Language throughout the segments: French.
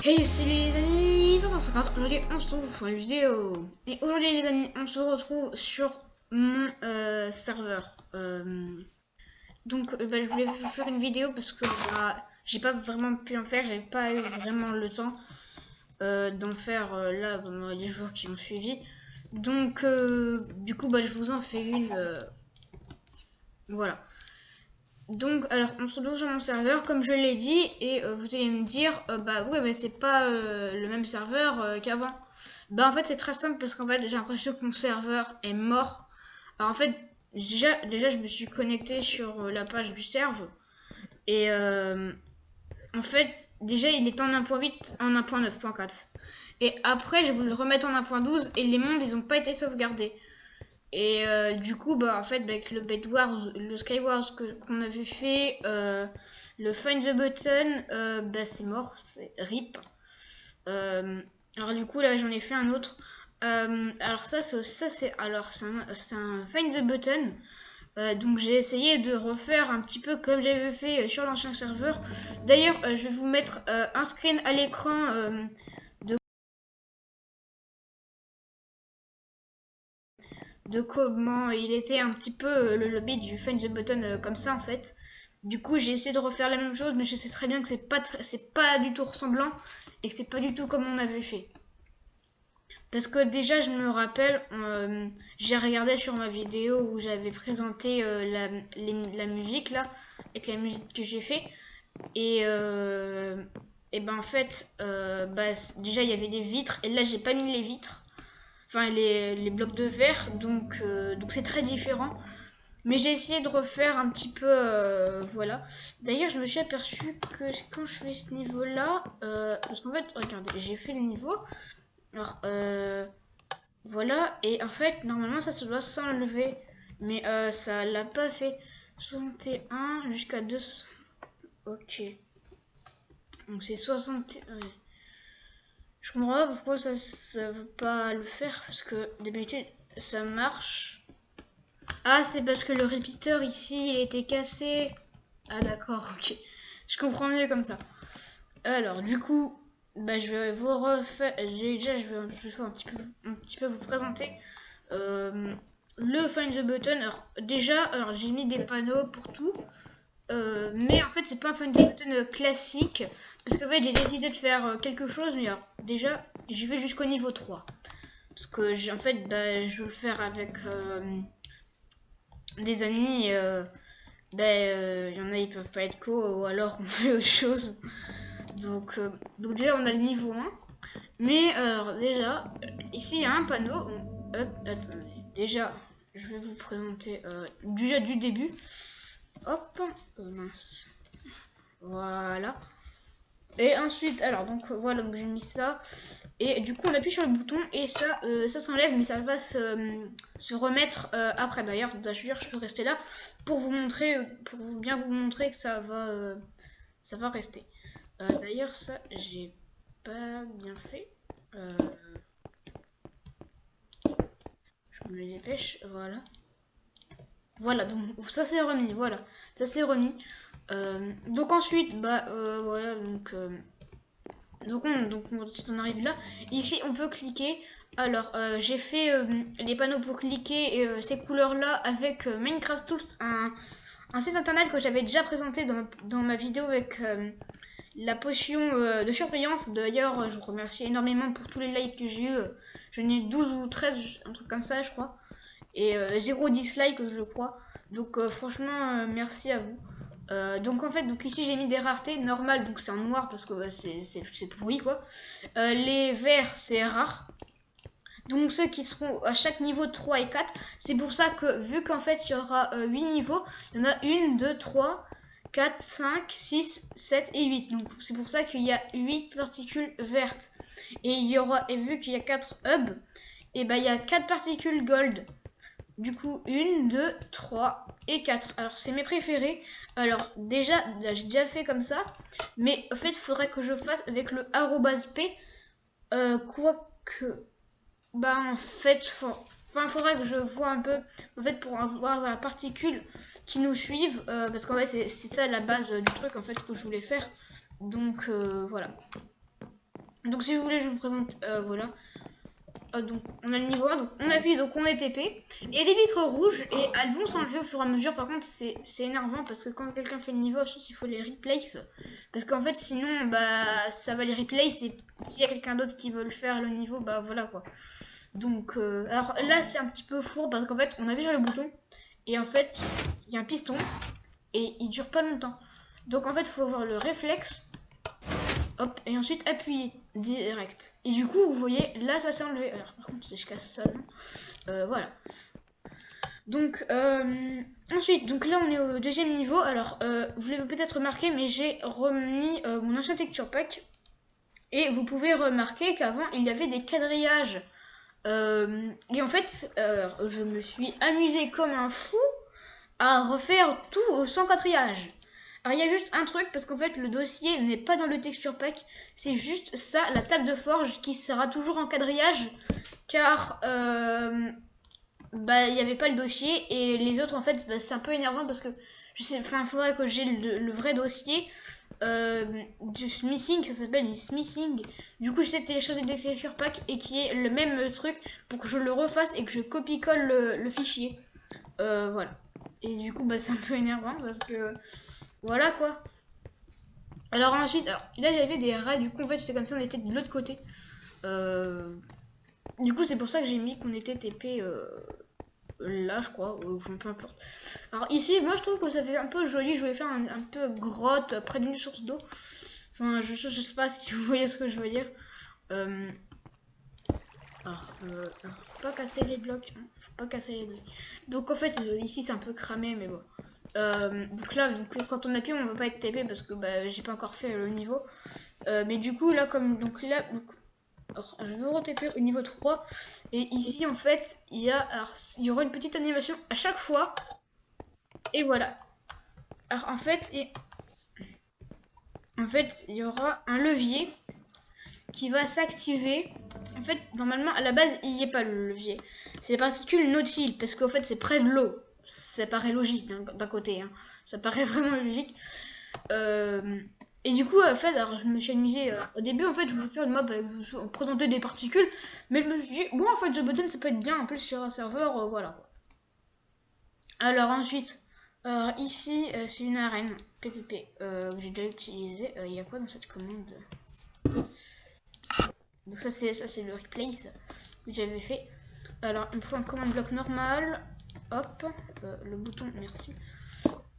Hey, salut les amis, 550, aujourd'hui on se retrouve pour une vidéo. Et aujourd'hui les amis, on se retrouve sur mon serveur. Je voulais vous faire une vidéo parce que j'ai pas vraiment pu en faire, j'avais pas eu vraiment le temps d'en faire là pendant les jours qui ont suivi. Du coup, je vous en fais une. Voilà. Donc, alors, on se retrouve sur mon serveur, comme je l'ai dit, et vous allez me dire, bah ouais, mais c'est pas le même serveur qu'avant. Bah en fait, c'est très simple parce qu'en fait, j'ai l'impression que mon serveur est mort. Alors en fait, déjà je me suis connecté sur la page du serve, et en fait, déjà il est en 1.8, en 1.9.4. Et après, j'ai voulu le remettre en 1.12, et les mondes, ils ont pas été sauvegardés. Et du coup, en fait, avec le Bedwars, le Skywars qu'on avait fait, le Find the Button, c'est mort, c'est RIP. Euh, alors du coup, là, j'en ai fait un autre. Alors c'est un Find the Button. Donc j'ai essayé de refaire un petit peu comme j'avais fait sur l'ancien serveur. D'ailleurs, je vais vous mettre un screen à l'écran de comment il était un petit peu le lobby du Find the Button comme ça en fait. Du coup, j'ai essayé de refaire la même chose, mais je sais très bien que c'est pas du tout ressemblant et que c'est pas du tout comme on avait fait. Parce que déjà, je me rappelle, j'ai regardé sur ma vidéo où j'avais présenté la musique là, avec la musique que j'ai fait. Et, euh, et ben en fait, déjà il y avait des vitres, et là j'ai pas mis les vitres, enfin les blocs de verre, donc c'est très différent. Mais j'ai essayé de refaire un petit peu, voilà. D'ailleurs, je me suis aperçu que quand je fais ce niveau-là, parce qu'en fait, regardez, j'ai fait le niveau. Alors, voilà, et en fait, normalement, ça se doit s'enlever. Mais ça l'a pas fait. 61 jusqu'à 2. Ok. Donc c'est 60. Ouais. Je comprends pas pourquoi ça veut pas le faire. Parce que d'habitude, ça marche. Ah, c'est parce que le repeater ici, il était cassé. Ah d'accord, ok. Je comprends mieux comme ça. Alors, du coup, je vais vous refaire. Déjà, je vais un petit peu vous présenter euh, le Find the Button. Alors, déjà, j'ai mis des panneaux pour tout. Mais en fait, c'est pas un Find the Button classique. Parce qu'en fait, j'ai décidé de faire quelque chose. Mais alors, déjà, j'y vais jusqu'au niveau 3. Parce que, en fait, je veux le faire avec des amis. Il y en a, ils peuvent pas être co. Ou alors, on fait autre chose. Donc déjà on a le niveau 1. Mais alors déjà, ici il y a un panneau. Hop, attendez. Déjà, je vais vous présenter déjà du début. Hop, mince. Voilà. Et ensuite, alors donc voilà, donc j'ai mis ça. Et du coup on appuie sur le bouton et ça s'enlève, mais ça va se remettre après. D'ailleurs, je peux rester là pour vous montrer, bien vous montrer que ça va rester. D'ailleurs, ça, j'ai pas bien fait. Euh, je me dépêche, voilà. Voilà, donc ça c'est remis, voilà. Ça c'est remis. Donc ensuite, voilà, ensuite on arrive là. Ici, on peut cliquer. Alors, j'ai fait les panneaux pour cliquer et ces couleurs-là avec Minecraft Tools, un site internet que j'avais déjà présenté dans ma vidéo avec la potion de surveillance. D'ailleurs, je vous remercie énormément pour tous les likes que j'ai eu. J'en ai 12 ou 13, un truc comme ça, je crois. Et 0 dislike, je crois. Donc, franchement, merci à vous. Donc en fait, donc ici j'ai mis des raretés normales, donc c'est en noir parce que c'est pourri quoi. Les verts c'est rare. Donc ceux qui seront à chaque niveau de 3 et 4, c'est pour ça que vu qu'en fait il y aura 8 niveaux, il y en a 1, 2, 3, 4, 5, 6, 7 et 8. Donc c'est pour ça qu'il y a 8 particules vertes. Et vu qu'il y a 4 hubs, et il y a 4 particules gold. Du coup, 1, 2, 3 et 4. Alors, c'est mes préférés. Alors, déjà, là, j'ai déjà fait comme ça. Mais en fait, il faudrait que je fasse avec le @p. Quoique. En fait, faudrait que je vois un peu. En fait, pour avoir la particule qui nous suivent. Parce qu'en fait, c'est ça la base du truc en fait que je voulais faire. Donc, voilà. Donc si vous voulez, je vous présente, voilà. Donc on a le niveau 1, donc on appuie, donc on est TP. Il y a des vitres rouges et elles vont s'enlever au fur et à mesure. Par contre, c'est énervant parce que quand quelqu'un fait le niveau, je pense qu'il faut les replace. Parce qu'en fait, sinon, bah ça va les replace et s'il y a quelqu'un d'autre qui veut le faire le niveau, bah voilà quoi. Donc, alors là, c'est un petit peu fourbe parce qu'en fait, on appuie sur le bouton et en fait, il y a un piston et il dure pas longtemps. Donc en fait, il faut avoir le réflexe. Hop, et ensuite appuyer direct. Et du coup, vous voyez, là, ça s'est enlevé. Alors, par contre, si je casse ça, non. Voilà. Donc, ensuite, donc là, on est au deuxième niveau. Alors, vous l'avez peut-être remarqué, mais j'ai remis mon ancien texture pack. Et vous pouvez remarquer qu'avant, il y avait des quadrillages. Et en fait, je me suis amusée comme un fou à refaire tout sans quadrillage. Alors il y a juste un truc, parce qu'en fait le dossier n'est pas dans le texture pack, c'est juste ça, la table de forge qui sera toujours en quadrillage, car bah il n'y avait pas le dossier, et les autres en fait bah, c'est un peu énervant parce que je sais, enfin il faudrait que j'ai le vrai dossier du smithing, ça s'appelle du smithing. Du coup j'essaie de télécharger des texture pack et qui est le même truc pour que je le refasse et que je copie-colle le fichier. Voilà. Et du coup bah c'est un peu énervant parce que voilà quoi. Alors ensuite, alors, là il y avait des raies, du coup en fait c'est comme ça on était de l'autre côté. Du coup c'est pour ça que j'ai mis qu'on était TP là je crois, enfin peu importe. Alors ici moi je trouve que ça fait un peu joli, je voulais faire un peu grotte près d'une source d'eau. Enfin je sais pas si vous voyez ce que je veux dire. Faut pas casser les blocs, hein. Faut pas casser les blocs. Donc en fait ici c'est un peu cramé mais bon. Donc là, donc, quand on appuie, on va pas être TP parce que bah, j'ai pas encore fait le niveau. Mais du coup, là, comme donc là, donc, alors, je vais re-TP au niveau 3. Et ici, en fait, il y aura une petite animation à chaque fois. Et voilà. Alors en fait, il y aura un levier qui va s'activer. En fait, normalement, à la base, il n'y est pas le levier. C'est les particules nautiles parce qu'en fait, c'est près de l'eau. Ça paraît logique d'un côté, hein. Ça paraît vraiment logique. Et du coup, en fait, alors je me suis amusée. Au début, en fait, je voulais faire une map avec présenter des particules, mais je me suis dit, bon, en fait, The Button, ça peut être bien, en plus sur un serveur, voilà. Alors ensuite, ici, c'est une arène PPP que j'ai déjà utilisée. Il y a quoi dans cette commande? Donc ça, c'est le replace que j'avais fait. Alors, il me faut un command bloc normal. Hop, le bouton, merci.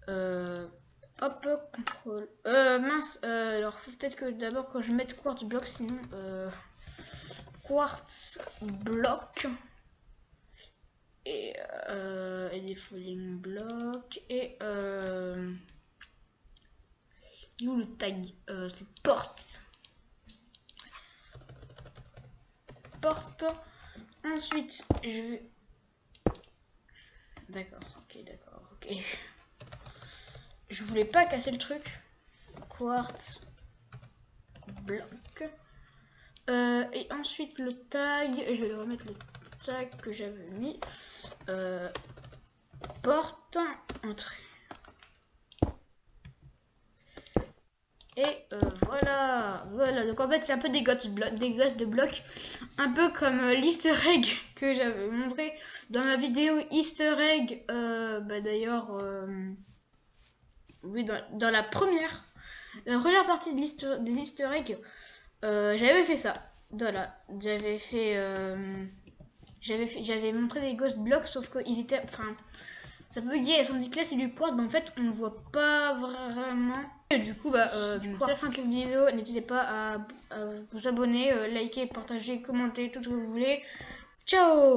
Hop, contrôle. Mince, alors faut peut-être que d'abord que je mette quartz block, sinon quartz block et les falling block et où le tag, c'est porte. Ensuite, je vais. D'accord, ok. Je voulais pas casser le truc. Quartz block. Et ensuite le tag, je vais remettre le tag que j'avais mis. Porte, entrée. Et voilà. Donc en fait c'est un peu des gosses de blocs, un peu comme l'easter egg que j'avais montré dans ma vidéo easter egg. D'ailleurs, oui, dans la première partie des easter eggs, j'avais fait ça. Voilà, j'avais montré des ghost blocks, sauf qu'ils étaient, enfin, ça buguait, elles sont dit que là c'est du quartz, mais en fait on ne voit pas vraiment. Et du coup, c'est la fin de cette vidéo. N'hésitez pas à vous abonner, liker, partager, commenter, tout ce que vous voulez. Ciao!